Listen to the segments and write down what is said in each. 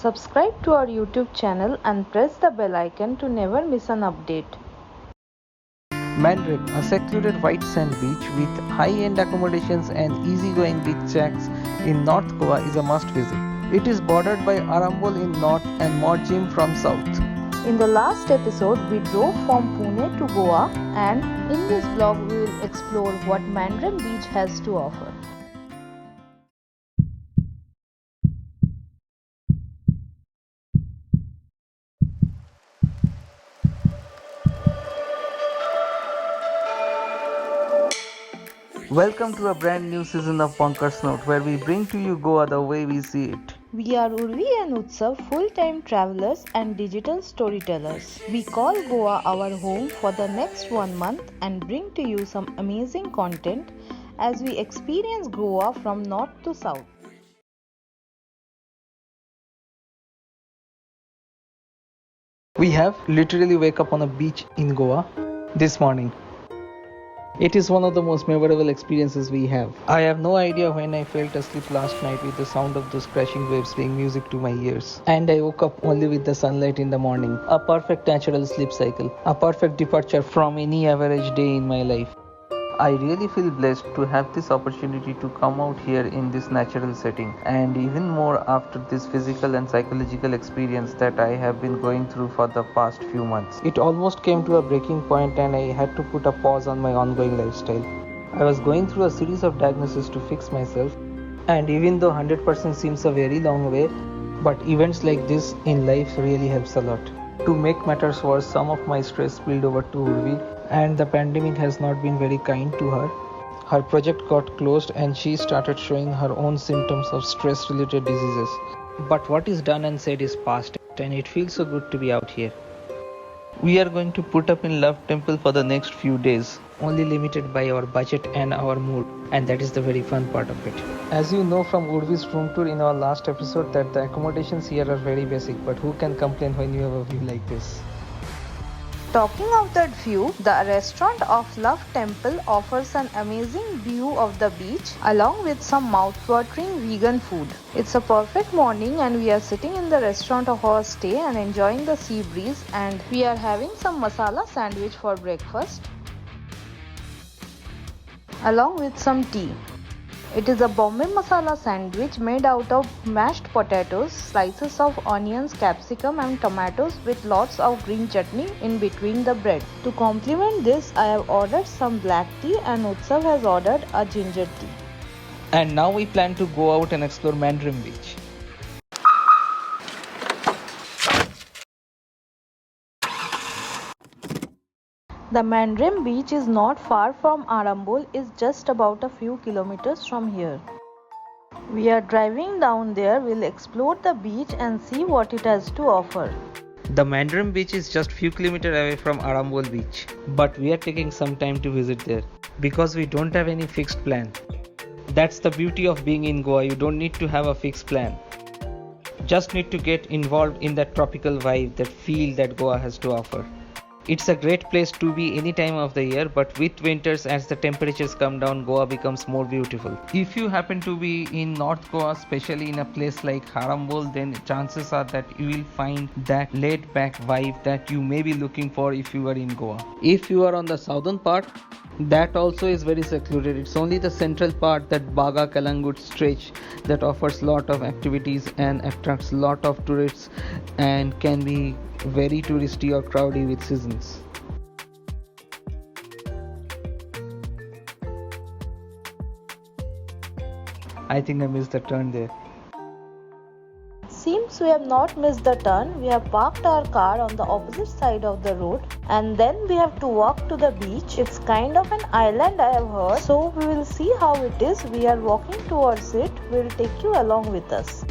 Subscribe to our YouTube channel and press the bell icon to never miss an update. Mandrem, a secluded white sand beach with high-end accommodations and easygoing beach shacks in North Goa is a must-visit. It is bordered by Arambol in north and Morjim from south. In the last episode, we drove from Pune to Goa, and in this vlog we will explore what Mandrem Beach has to offer. Welcome to a brand new season of Bunker's Note, where we bring to you Goa the way we see it. We are Urvi and Utsav, full-time travelers and digital storytellers. We call Goa our home for the next 1 month and bring to you some amazing content as we experience Goa from north to south. We have literally wake up on a beach in Goa this morning. It is one of the most memorable experiences we have. I have no idea when I fell asleep last night with the sound of those crashing waves being music to my ears. And I woke up only with the sunlight in the morning. A perfect natural sleep cycle. A perfect departure from any average day in my life. I really feel blessed to have this opportunity to come out here in this natural setting, and even more after this physical and psychological experience that I have been going through for the past few months. It almost came to a breaking point and I had to put a pause on my ongoing lifestyle. I was going through a series of diagnoses to fix myself, and even though 100% seems a very long way, but events like this in life really helps a lot. To make matters worse, some of my stress spilled over to Urvi, and the pandemic has not been very kind to her. Her project got closed and she started showing her own symptoms of stress related diseases. But what is done and said is past, and it feels so good to be out here. We are going to put up in Love Temple for the next few days, only limited by our budget and our mood, and that is the very fun part of it. As you know from Urvi's room tour in our last episode that the accommodations here are very basic, but who can complain when you have a view like this? Talking of that view, the restaurant of Love Temple offers an amazing view of the beach along with some mouth-watering vegan food. It's a perfect morning and we are sitting in the restaurant of our stay and enjoying the sea breeze, and we are having some masala sandwich for breakfast along with some tea. It is a Bombay masala sandwich made out of mashed potatoes, slices of onions, capsicum and tomatoes with lots of green chutney in between the bread. To complement this, I have ordered some black tea and Utsav has ordered a ginger tea. And now we plan to go out and explore Mandrem Beach. The Mandrem beach is not far from Arambol, is just about a few kilometers from here. We are driving down there, we'll explore the beach and see what it has to offer. The Mandrem beach is just few kilometers away from Arambol beach, but we are taking some time to visit there because we don't have any fixed plan. That's the beauty of being in Goa, you don't need to have a fixed plan. Just need to get involved in that tropical vibe, that feel that Goa has to offer. It's a great place to be any time of the year, but with winters as the temperatures come down, Goa becomes more beautiful. If you happen to be in North Goa, especially in a place like Arambol, then chances are that you will find that laid back vibe that you may be looking for if you are in Goa. If you are on the southern part, that also is very secluded. It's only the central part, that Baga Kalangut stretch, that offers lot of activities and attracts lot of tourists and can be very touristy or crowdy with seasons. I think I missed the turn there. Seems we have not missed the turn. We have parked our car on the opposite side of the road and then we have to walk to the beach. It's kind of an island, I have heard, so we will see how it is. We are walking towards it. We'll take you along with us.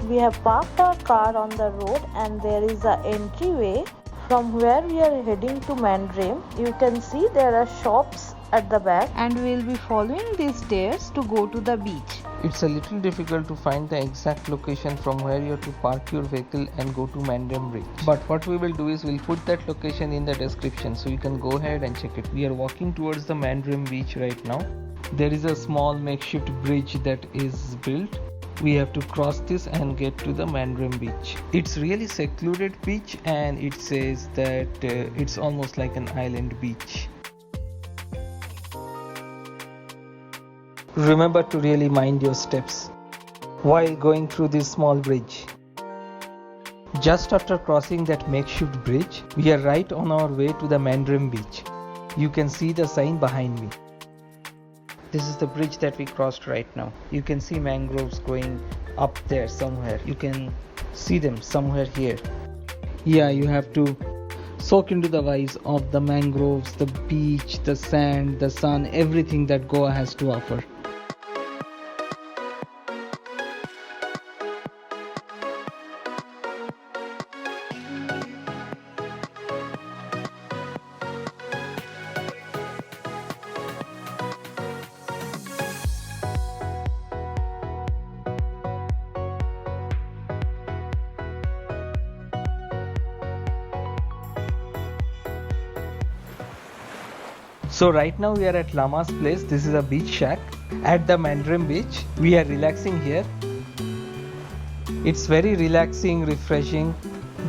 We have parked our car on the road and there is an entryway from where we are heading to Mandrem. You can see there are shops at the back and we will be following these stairs to go to the beach. It's a little difficult to find the exact location from where you have to park your vehicle and go to Mandrem Bridge. But what we will do is we'll put that location in the description so you can go ahead and check it. We are walking towards the Mandrem beach right now. There is a small makeshift bridge that is built we have to cross this and get to the Mandrim beach. It's really secluded beach, and it says that it's almost like an island beach. Remember to really mind your steps while going through this small bridge. Just after crossing that makeshift bridge, we are right on our way to the Mandrim beach. You can see the sign behind me. This is the bridge that we crossed right now. You can see mangroves going up there somewhere. You can see them somewhere here. Yeah, you have to soak into the vibes of the mangroves, the beach, the sand, the sun, everything that Goa has to offer. So right now we are at Lama's place. This is a beach shack at the Mandrim beach. We are relaxing here. It's very relaxing, refreshing.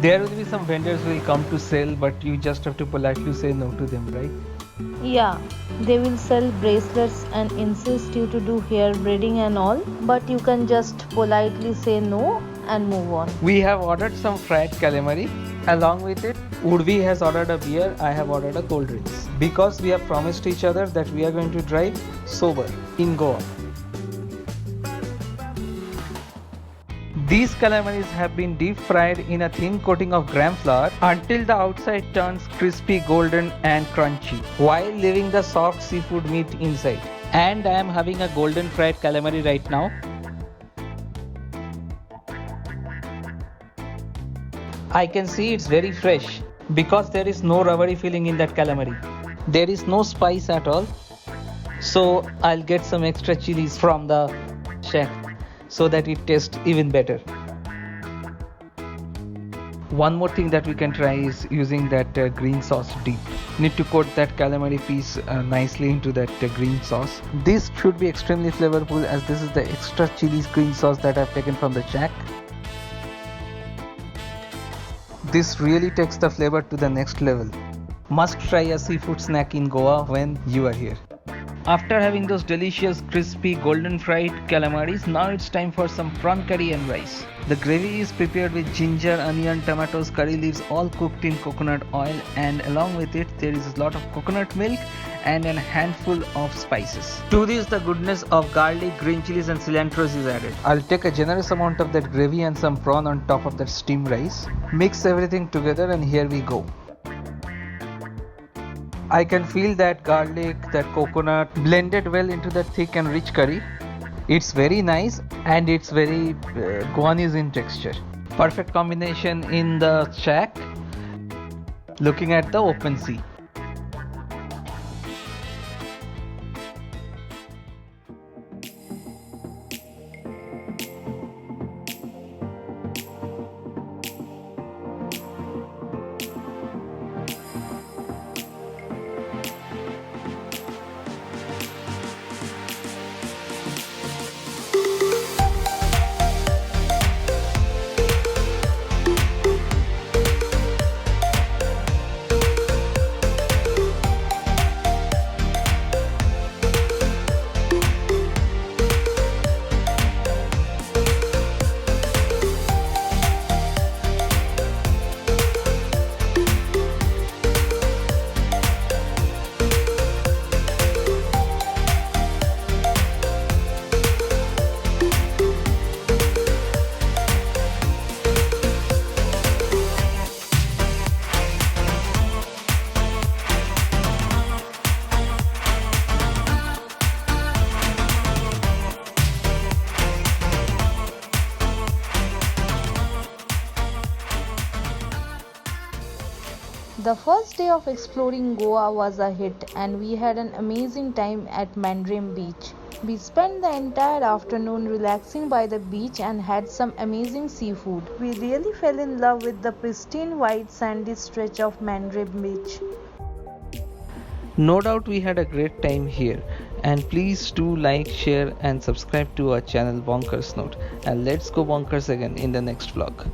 There will be some vendors who will come to sell, but you just have to politely say no to them, right? Yeah, they will sell bracelets and insist you to do hair braiding and all, but you can just politely say no and move on. We have ordered some fried calamari. Along with it, Urvi has ordered a beer, I have ordered a cold drinks. Because we have promised each other that we are going to drive sober in Goa. These calamaris have been deep fried in a thin coating of gram flour until the outside turns crispy, golden and crunchy, while leaving the soft seafood meat inside. And I am having a golden fried calamari right now. I can see it's very fresh because there is no rubbery feeling in that calamari. There is no spice at all. So I'll get some extra chilies from the chef so that it tastes even better. One more thing that we can try is using that green sauce dip. Need to coat that calamari piece nicely into that green sauce. This should be extremely flavorful as this is the extra chilies green sauce that I've taken from the shack. This really takes the flavor to the next level. Must try a seafood snack in Goa when you are here. After having those delicious crispy golden fried calamaris, now it's time for some prawn curry and rice. The gravy is prepared with ginger, onion, tomatoes, curry leaves all cooked in coconut oil, and along with it there is a lot of coconut milk and a handful of spices. To this the goodness of garlic, green chilies and cilantro is added. I'll take a generous amount of that gravy and some prawn on top of that steamed rice. Mix everything together and here we go. I can feel that garlic, that coconut blended well into that thick and rich curry. It's very nice and it's very Goanese in texture. Perfect combination in the shack, looking at the open sea. The first day of exploring Goa was a hit and we had an amazing time at Mandrim beach. We spent the entire afternoon relaxing by the beach and had some amazing seafood. We really fell in love with the pristine white sandy stretch of Mandrim beach. No doubt we had a great time here, And please do like, share and subscribe to our channel Bonkers Note, and let's go bonkers again in the next vlog.